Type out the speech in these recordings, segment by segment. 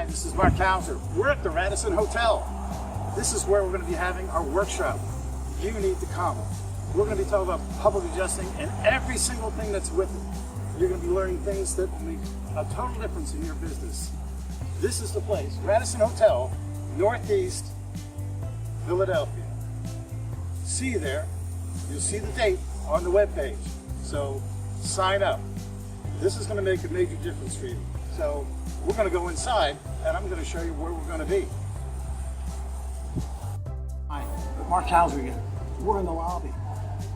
Hi, this is Mark Couser. We're at the Radisson Hotel. This is where we're going to be having our workshop. You need to come. We're going to be talking about public adjusting and every single thing that's with it. You're going to be learning things that will make a total difference in your business. This is the place, Radisson Hotel, Northeast Philadelphia. See you there. You'll see the date on the webpage. So sign up. This is going to make a major difference for you. So we're going to go inside and I'm going to show you where we're going to be. Hi, Mark Couser again. We're in the lobby.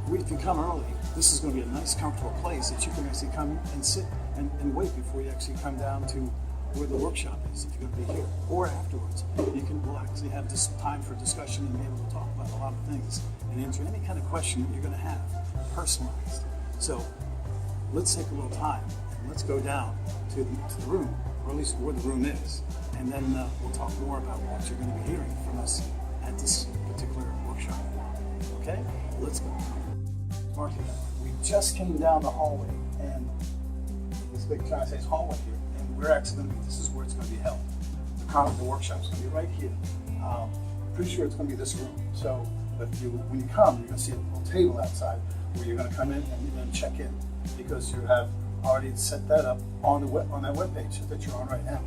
We can come early. This is going to be a nice, comfortable place that you can actually come and sit and wait before you actually come down to where the workshop is, if you're going to be here, or afterwards. We'll actually have this time for discussion and be able to talk about a lot of things and answer any kind of question that you're going to have, personalized. So let's take a little time and let's go down to the room, or at least where the room is, and then we'll talk more about what you're going to be hearing from us at this particular workshop. Okay? Let's go. Marky, we just came down the hallway, and this big says hallway here, and we're actually going to be, this is where it's going to be held. The workshop's going to be right here. Pretty sure it's going to be this room. So, but when you come, you're going to see a little table outside where you're going to come in and you're going to check in, because you have already set that up on that web page that you're on right now.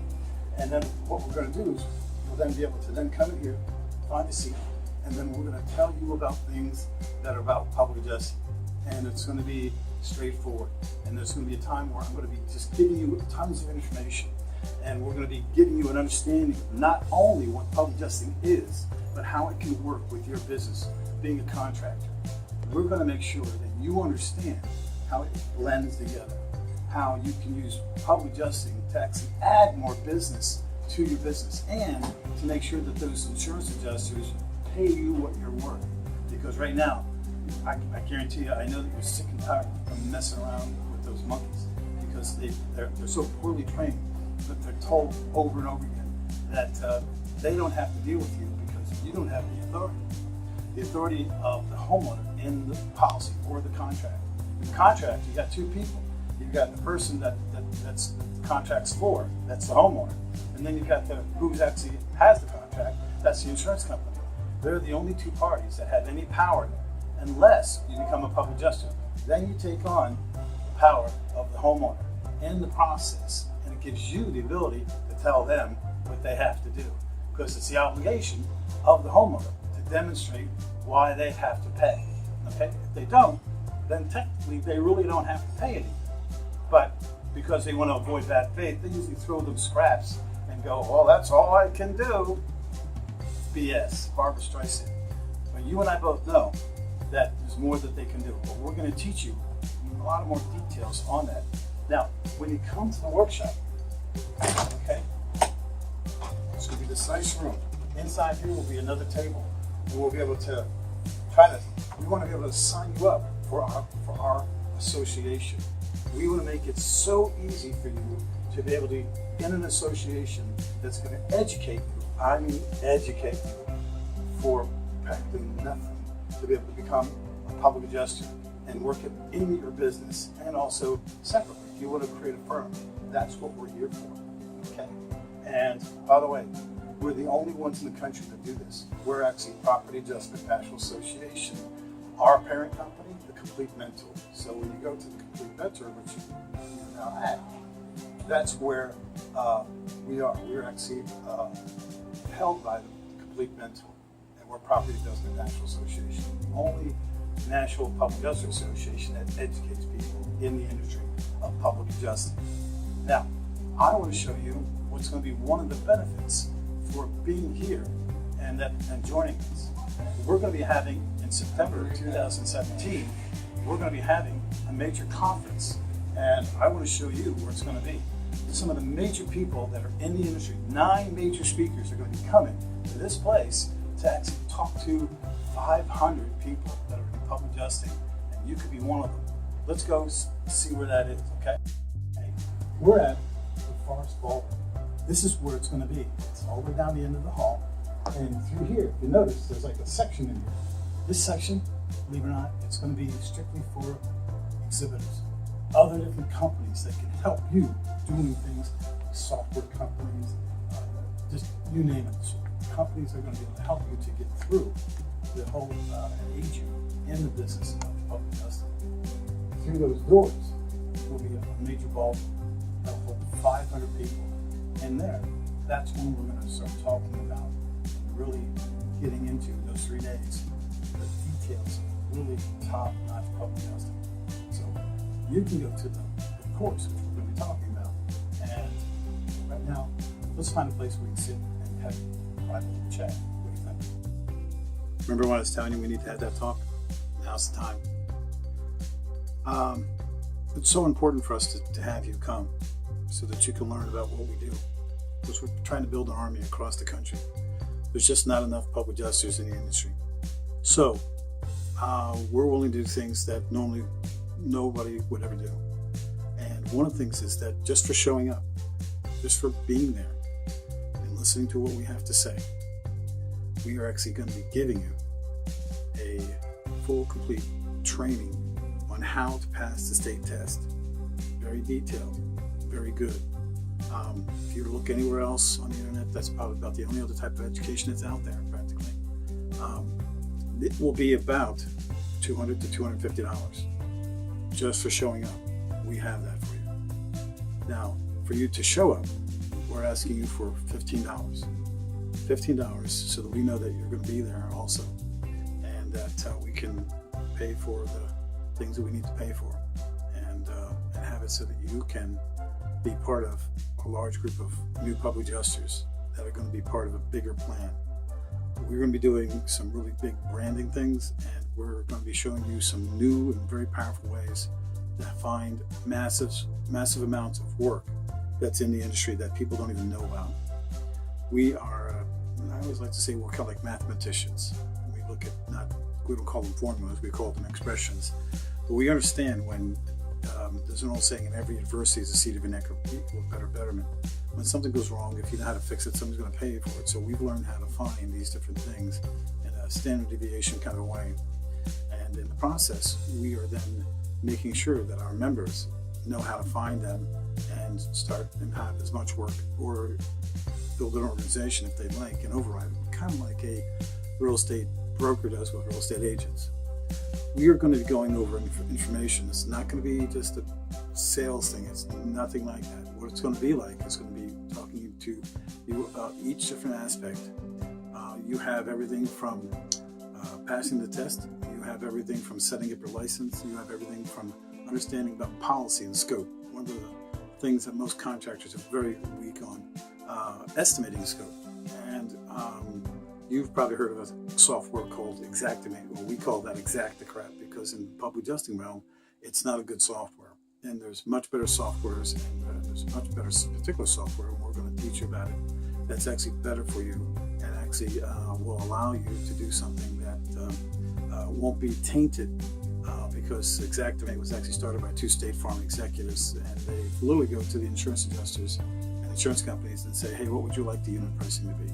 And then what we're going to do is you'll then be able to then come in here, find a seat, and then we're going to tell you about things that are about public adjusting. And it's going to be straightforward. And there's going to be a time where I'm going to be just giving you tons of information. And we're going to be giving you an understanding of not only what public adjusting is, but how it can work with your business, being a contractor. We're going to make sure that you understand how it blends together, how you can use public adjusting to actually add more business to your business, and to make sure that those insurance adjusters pay you what you're worth. Because right now, I guarantee you, I know that you're sick and tired of messing around with those monkeys, because they're so poorly trained that they're told over and over again that they don't have to deal with you because you don't have the authority. The authority of the homeowner in the policy or the contract. In the contract, you got two people. You've got the person that's the contract's for, that's the homeowner, and then you've got who's actually has the contract, that's the insurance company. They're the only two parties that have any power unless you become a public adjuster. Then you take on the power of the homeowner in the process, and it gives you the ability to tell them what they have to do, because it's the obligation of the homeowner to demonstrate why they have to pay. Okay? If they don't, then technically they really don't have to pay anything. But because they want to avoid bad faith, they usually throw them scraps and go, well, that's all I can do. BS, Barbara Streisand. But you and I both know that there's more that they can do. But we're going to teach you a lot of more details on that. Now, when you come to the workshop, okay, it's going to be this nice room. Inside here will be another table. And we'll be able to we want to be able to sign you up for our association. We want to make it so easy for you to be able to be in an association that's going to educate you. I mean, educate you for practically nothing, to be able to become a public adjuster and work it in your business, and also separately, if you want to create a firm, that's what we're here for. Okay? And by the way, we're the only ones in the country that do this. We're actually Property Adjustment National Association. Our parent company, the Complete Mentor. So when you go to the Complete Mentor, which you're now at, that's where we are. We're actually held by the Complete Mentor, and we're Property Adjustment National Association, the only national public adjuster association that educates people in the industry of public adjusting. Now, I want to show you what's going to be one of the benefits for being here and joining us. We're going to be having, in September of 2017, we're going to be having a major conference, and I want to show you where it's going to be. Some of the major people that are in the industry, 9 major speakers are going to be coming to this place to actually talk to 500 people that are in public adjusting, and you could be one of them. Let's go see where that is, okay? We're at the Forest Ballroom. This is where it's going to be. It's all the way down the end of the hall, and through here, you notice there's like a section in here. This section, believe it or not, it's going to be strictly for exhibitors, other different companies that can help you doing things, software companies, you name it. Companies are going to be able to help you to get through the whole and aid you in the business of public adjusting. Through those doors will be a major ballroom that'll hold 500 people in there. That's when we're going to start talking about really getting into those 3 days, the details of really top-notch public adjusting. So you can go to the course, which we're going to be talking about, and right now, let's find a place where we can sit and have a private chat. What do you think? Remember when I was telling you we need to have that talk? Now's the time. It's so important for us to have you come so that you can learn about what we do. Because we're trying to build an army across the country. There's just not enough public adjusters in the industry. So we're willing to do things that normally nobody would ever do. And one of the things is that just for showing up, just for being there and listening to what we have to say, we are actually going to be giving you a full, complete training on how to pass the state test. Very detailed, very good. If you look anywhere else on the internet, that's probably about the only other type of education that's out there, practically. It will be about $200 to $250 just for showing up. We have that for you. Now, for you to show up, we're asking you for $15. $15 so that we know that you're going to be there also, and that we can pay for the things that we need to pay for, and have it so that you can be part of a large group of new public adjusters that are going to be part of a bigger plan. We're going to be doing some really big branding things, and we're going to be showing you some new and very powerful ways to find massive amounts of work that's in the industry that people don't even know about. We are, I always like to say, we're kind of like mathematicians. We look at, we don't call them formulas, we call them expressions. But we understand when there's an old saying, in every adversity is a seed of equal better betterment. When something goes wrong, if you know how to fix it, somebody's going to pay you for it. So we've learned how to find these different things in a standard deviation kind of way. And in the process, we are then making sure that our members know how to find them and start and have as much work, or build an organization if they like and override it, kind of like a real estate broker does with real estate agents. We are going to be going over information. It's not going to be just a sales thing. It's nothing like that. What it's going to be like is going to be talking to you about each different aspect. You have everything from passing the test. You have everything from setting up your license. You have everything from understanding about policy and scope. One of the things that most contractors are very weak on, estimating scope. And you've probably heard of a software called Xactimate. Well, we call that Exactacrap because in the public adjusting realm, it's not a good software. And there's much better softwares, and there's much better particular software, and we're going to teach you about it, that's actually better for you and actually will allow you to do something that won't be tainted because Xactimate was actually started by 2 State Farm executives, and they literally go to the insurance adjusters and insurance companies and say, hey, what would you like the unit pricing to be?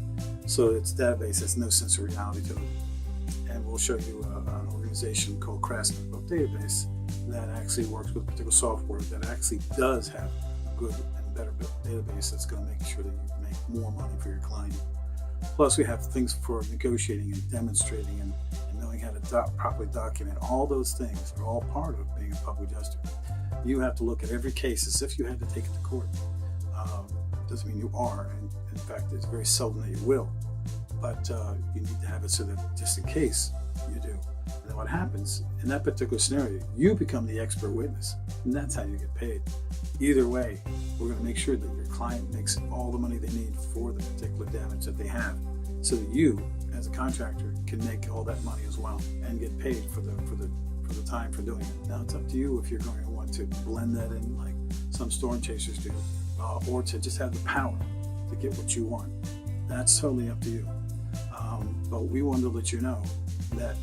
So it's a database that's no sense of reality to it. And we'll show you an organization called Craftsman Book Database that actually works with a particular software that actually does have a good and better database that's going to make sure that you make more money for your client. Plus, we have things for negotiating and demonstrating and knowing how to properly document. All those things are all part of being a public adjuster. You have to look at every case as if you had to take it to court. Doesn't mean you are, and in fact, it's very seldom that you will. But you need to have it so that just in case you do. And then what happens in that particular scenario, you become the expert witness, and that's how you get paid. Either way, we're going to make sure that your client makes all the money they need for the particular damage that they have, so that you, as a contractor, can make all that money as well and get paid for the time for doing it. Now it's up to you if you're going to want to blend that in like some storm chasers do, or to just have the power to get what you want. That's totally up to you. But we wanted to let you know that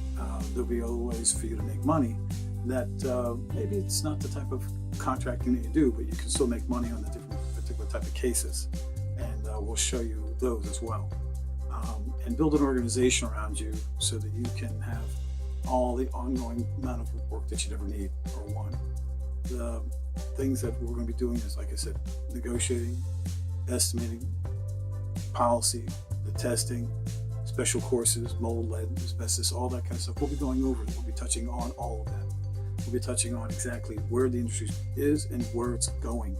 there'll be other ways for you to make money, that maybe it's not the type of contracting that you do, but you can still make money on the different particular type of cases. And we'll show you those as well. And build an organization around you so that you can have all the ongoing amount of work that you'd ever need or want. The things that we're going to be doing is, like I said, negotiating, estimating, policy, the testing, special courses, mold, lead, asbestos, all that kind of stuff. We'll be going over it. We'll be touching on all of that. We'll be touching on exactly where the industry is and where it's going.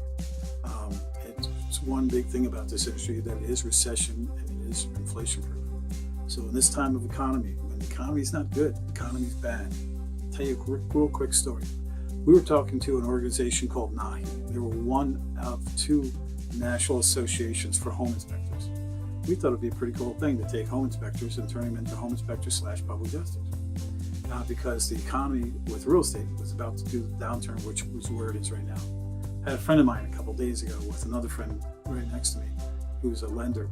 It's one big thing about this industry, that it is recession and it is inflation proof. So in this time of economy, when the economy is not good, the economy is bad. I'll tell you a real quick story. We were talking to an organization called NAHI. They were one of 2 national associations for home inspectors. We thought it'd be a pretty cool thing to take home inspectors and turn them into home inspectors / public adjusters. Because the economy with real estate was about to do the downturn, which was where it is right now. I had a friend of mine a couple of days ago with another friend right next to me who's a lender.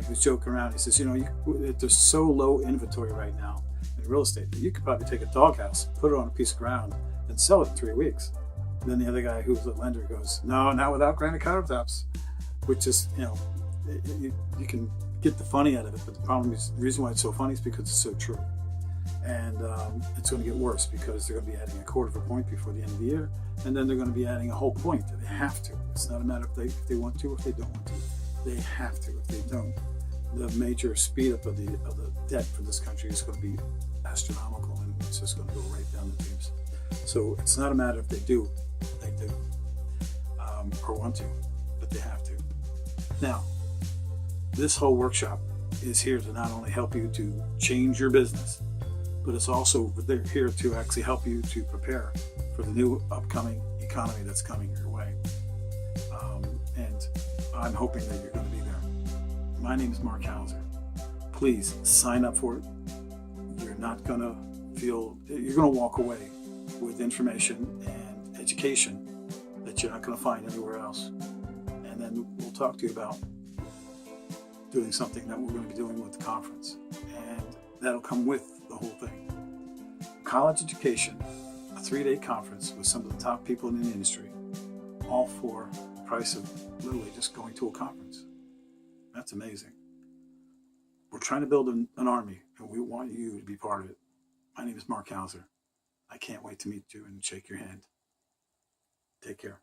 He was joking around. He says, there's so low inventory right now in real estate that you could probably take a doghouse, put it on a piece of ground, and sell it in 3 weeks. And then the other guy who's a lender goes, no, not without granite countertops, which is, you can get the funny out of it, but the problem is, the reason why it's so funny is because it's so true. And it's going to get worse because they're going to be adding a 1/4 point before the end of the year, and then they're going to be adding a whole point. They have to. It's not a matter if they want to or if they don't want to. They have to. If they don't, the major speed up of the debt for this country is going to be astronomical, and it's just going to go right down the tubes. So it's not a matter if they do, or want to, but they have to. Now, this whole workshop is here to not only help you to change your business, but it's also here to actually help you to prepare for the new upcoming economy that's coming your way. And I'm hoping that you're going to be there. My name is Mark Hauser. Please sign up for it. You're going to walk away with information and education that you're not going to find anywhere else. And then we'll talk to you about doing something that we're going to be doing with the conference. And that'll come with the whole thing. College education, a 3-day conference with some of the top people in the industry, all for the price of literally just going to a conference. That's amazing. We're trying to build an army, and we want you to be part of it. My name is Mark Hauser. I can't wait to meet you and shake your hand. Take care.